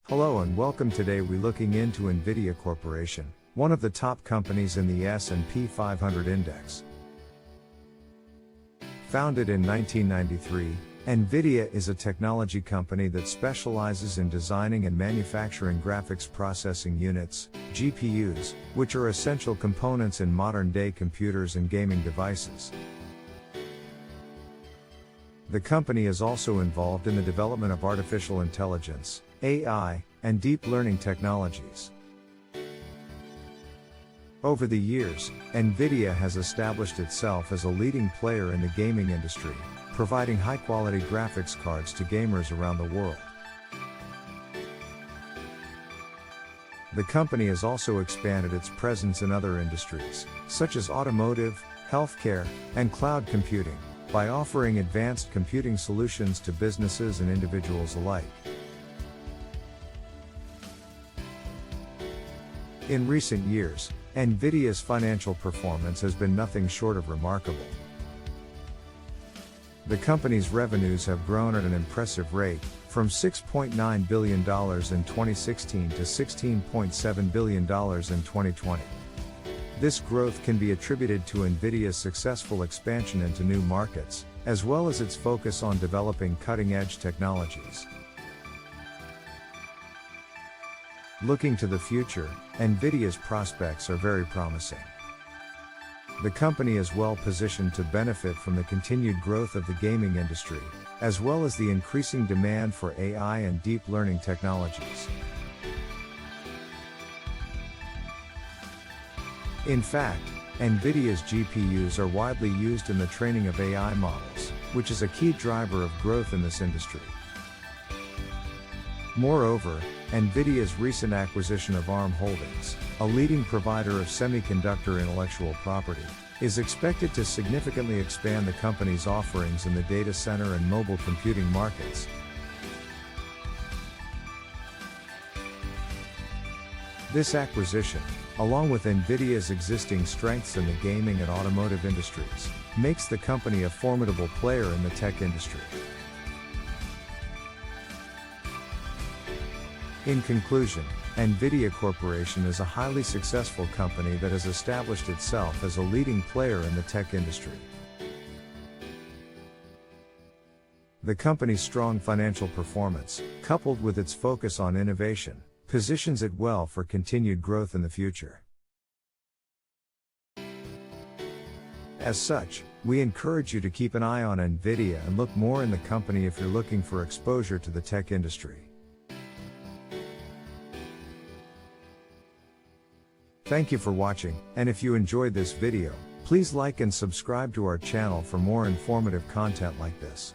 Hello and welcome. Today we looking into NVIDIA Corporation, one of the top companies in the S&P 500 index. Founded in 1993, NVIDIA is a technology company that specializes in designing and manufacturing graphics processing units, GPUs, which are essential components in modern-day computers and gaming devices. The company is also involved in the development of artificial intelligence, AI, and deep learning technologies. Over the years, NVIDIA has established itself as a leading player in the gaming industry, providing high-quality graphics cards to gamers around the world. The company has also expanded its presence in other industries, such as automotive, healthcare, and cloud computing, by offering advanced computing solutions to businesses and individuals alike. In recent years, NVIDIA's financial performance has been nothing short of remarkable. The company's revenues have grown at an impressive rate, from $6.9 billion in 2016 to $16.7 billion in 2020. This growth can be attributed to NVIDIA's successful expansion into new markets, as well as its focus on developing cutting-edge technologies. Looking to the future, NVIDIA's prospects are very promising. The company is well positioned to benefit from the continued growth of the gaming industry, as well as the increasing demand for AI and deep learning technologies. In fact, NVIDIA's GPUs are widely used in the training of AI models, which is a key driver of growth in this industry. Moreover, NVIDIA's recent acquisition of ARM Holdings, a leading provider of semiconductor intellectual property, is expected to significantly expand the company's offerings in the data center and mobile computing markets. This acquisition, along with NVIDIA's existing strengths in the gaming and automotive industries, makes the company a formidable player in the tech industry. In conclusion, NVIDIA Corporation is a highly successful company that has established itself as a leading player in the tech industry. The company's strong financial performance, coupled with its focus on innovation, positions it well for continued growth in the future. As such, we encourage you to keep an eye on NVIDIA and look more in the company if you're looking for exposure to the tech industry. Thank you for watching, and if you enjoyed this video, please like and subscribe to our channel for more informative content like this.